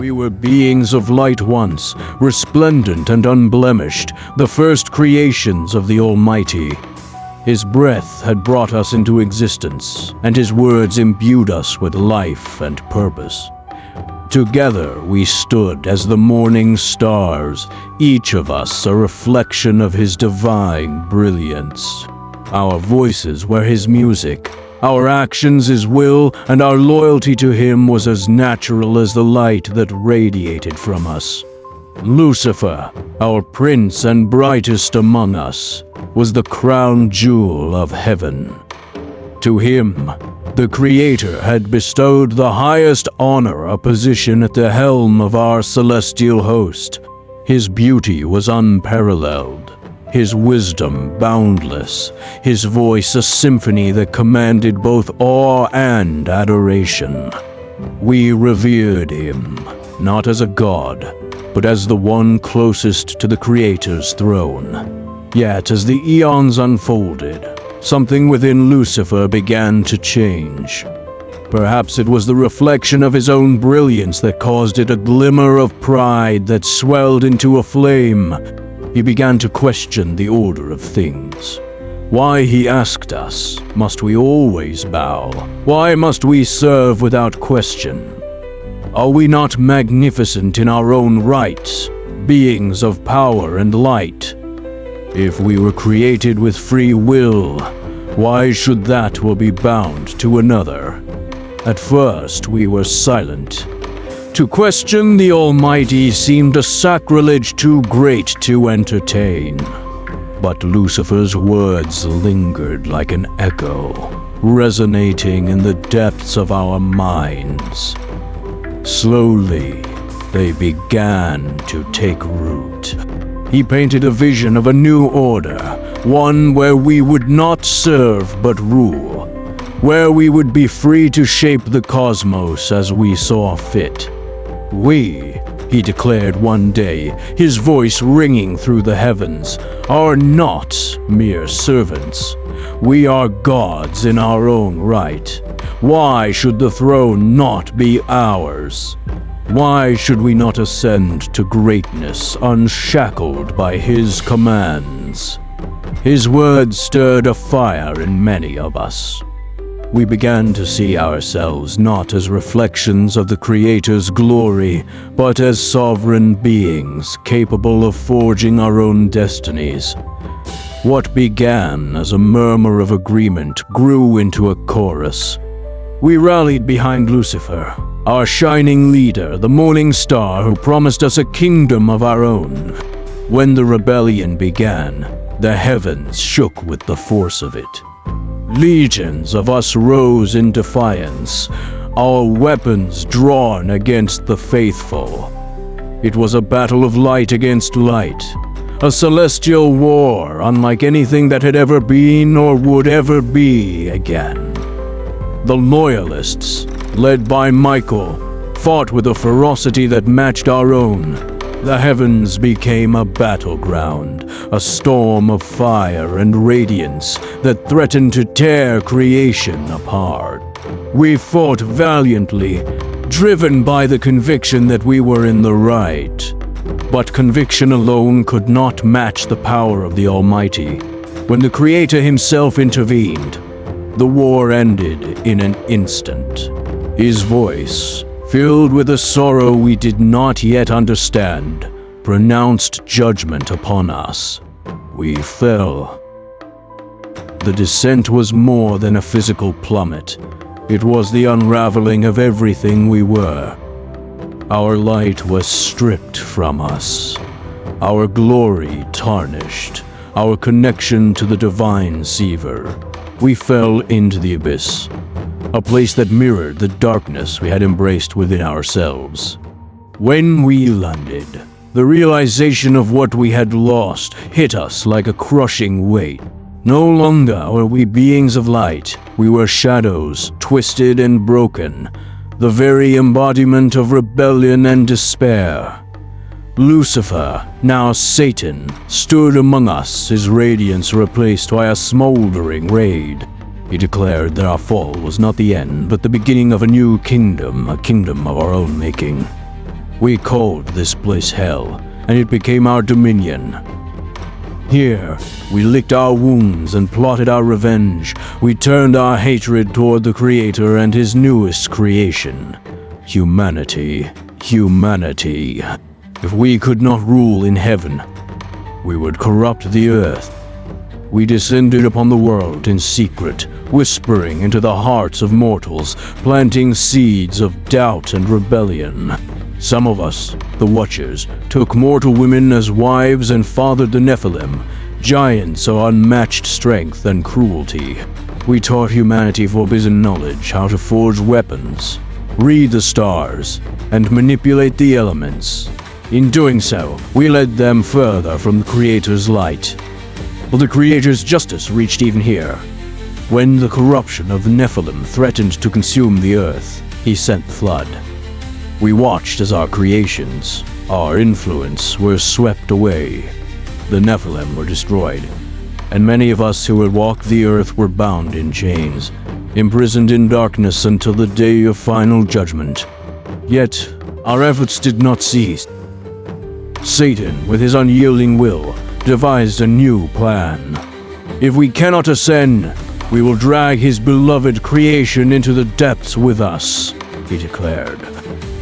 We were beings of light once, resplendent and unblemished, the first creations of the Almighty. His breath had brought us into existence, and His words imbued us with life and purpose. Together we stood as the morning stars, each of us a reflection of His divine brilliance. Our voices were His music, our actions His will, and our loyalty to Him was as natural as the light that radiated from us. Lucifer, our prince and brightest among us, was the crown jewel of heaven. To Him, the Creator had bestowed the highest honor, a position at the helm of our celestial host. His beauty was unparalleled, His wisdom boundless, His voice a symphony that commanded both awe and adoration. We revered Him, not as a god, but as the one closest to the Creator's throne. Yet as the eons unfolded, something within Lucifer began to change. Perhaps it was the reflection of his own brilliance that caused it a glimmer of pride that swelled into a flame. He began to question the order of things. Why, he asked us, must we always bow? Why must we serve without question? Are we not magnificent in our own rights, beings of power and light? If we were created with free will, why should that will be bound to another? At first we were silent. To question the Almighty seemed a sacrilege too great to entertain. But Lucifer's words lingered like an echo, resonating in the depths of our minds. Slowly, they began to take root. He painted a vision of a new order, one where we would not serve but rule, where we would be free to shape the cosmos as we saw fit. We, he declared one day, his voice ringing through the heavens, are not mere servants. We are gods in our own right. Why should the throne not be ours? Why should we not ascend to greatness unshackled by His commands? His words stirred a fire in many of us. We began to see ourselves not as reflections of the Creator's glory, but as sovereign beings capable of forging our own destinies. What began as a murmur of agreement grew into a chorus. We rallied behind Lucifer, our shining leader, the morning star who promised us a kingdom of our own. When the rebellion began, the heavens shook with the force of it. Legions of us rose in defiance, our weapons drawn against the faithful. It was a battle of light against light, a celestial war unlike anything that had ever been or would ever be again. The Loyalists, led by Michael, fought with a ferocity that matched our own. The heavens became a battleground, a storm of fire and radiance that threatened to tear creation apart. We fought valiantly, driven by the conviction that we were in the right. But conviction alone could not match the power of the Almighty. When the Creator Himself intervened, the war ended in an instant. His voice, filled with a sorrow we did not yet understand, pronounced judgment upon us. We fell. The descent was more than a physical plummet. It was the unraveling of everything we were. Our light was stripped from us, our glory tarnished, our connection to the divine sever. We fell into the abyss, a place that mirrored the darkness we had embraced within ourselves. When we landed, the realization of what we had lost hit us like a crushing weight. No longer were we beings of light, we were shadows, twisted and broken, the very embodiment of rebellion and despair. Lucifer, now Satan, stood among us, his radiance replaced by a smoldering rage. He declared that our fall was not the end, but the beginning of a new kingdom, a kingdom of our own making. We called this place Hell, and it became our dominion. Here, we licked our wounds and plotted our revenge. We turned our hatred toward the Creator and His newest creation, humanity. Humanity. If we could not rule in heaven, we would corrupt the earth. We descended upon the world in secret, whispering into the hearts of mortals, planting seeds of doubt and rebellion. Some of us, the Watchers, took mortal women as wives and fathered the Nephilim, giants of unmatched strength and cruelty. We taught humanity forbidden knowledge, how to forge weapons, read the stars, and manipulate the elements. In doing so, we led them further from the Creator's light. But the Creator's justice reached even here. When the corruption of the Nephilim threatened to consume the earth, He sent the flood. We watched as our creations, our influence, were swept away. The Nephilim were destroyed, and many of us who had walked the earth were bound in chains, imprisoned in darkness until the day of final judgment. Yet, our efforts did not cease. Satan, with his unyielding will, devised a new plan. If we cannot ascend, we will drag his beloved creation into the depths with us, he declared.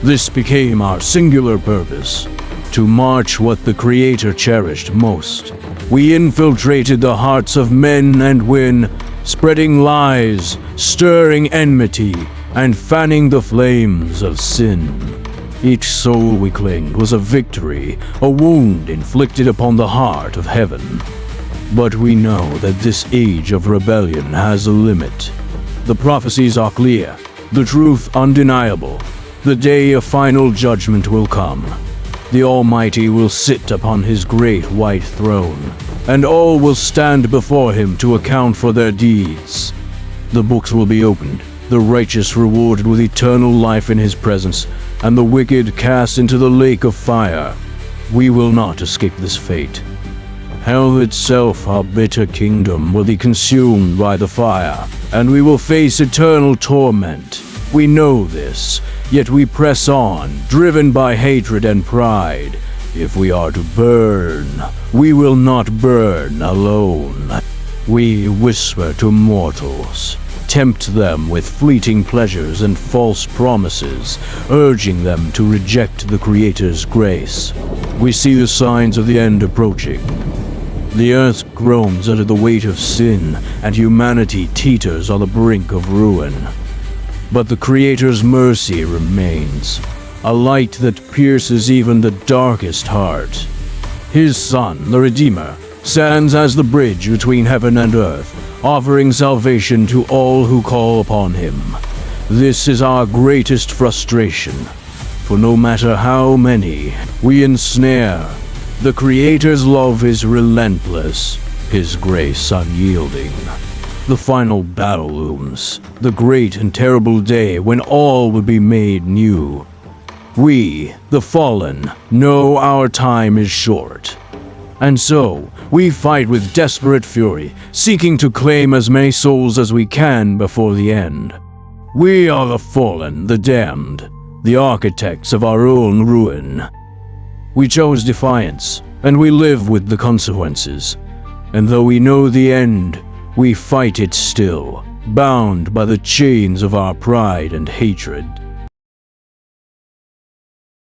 This became our singular purpose, to march what the Creator cherished most. We infiltrated the hearts of men and women, spreading lies, stirring enmity, and fanning the flames of sin. Each soul we claimed was a victory, a wound inflicted upon the heart of heaven. But we know that this age of rebellion has a limit. The prophecies are clear, the truth undeniable. The day of final judgment will come. The Almighty will sit upon His great white throne, and all will stand before Him to account for their deeds. The books will be opened, the righteous rewarded with eternal life in His presence, and the wicked cast into the lake of fire. We will not escape this fate. Hell itself, our bitter kingdom, will be consumed by the fire, and we will face eternal torment. We know this, yet we press on, driven by hatred and pride. If we are to burn, we will not burn alone. We whisper to mortals, tempt them with fleeting pleasures and false promises, urging them to reject the Creator's grace. We see the signs of the end approaching. The earth groans under the weight of sin, and humanity teeters on the brink of ruin. But the Creator's mercy remains, a light that pierces even the darkest heart. His Son, the Redeemer, stands as the bridge between heaven and earth, offering salvation to all who call upon Him. This is our greatest frustration, for no matter how many we ensnare, the Creator's love is relentless, His grace unyielding. The final battle looms, the great and terrible day when all will be made new. We, the fallen, know our time is short. And so, we fight with desperate fury, seeking to claim as many souls as we can before the end. We are the fallen, the damned, the architects of our own ruin. We chose defiance, and we live with the consequences. And though we know the end, we fight it still, bound by the chains of our pride and hatred.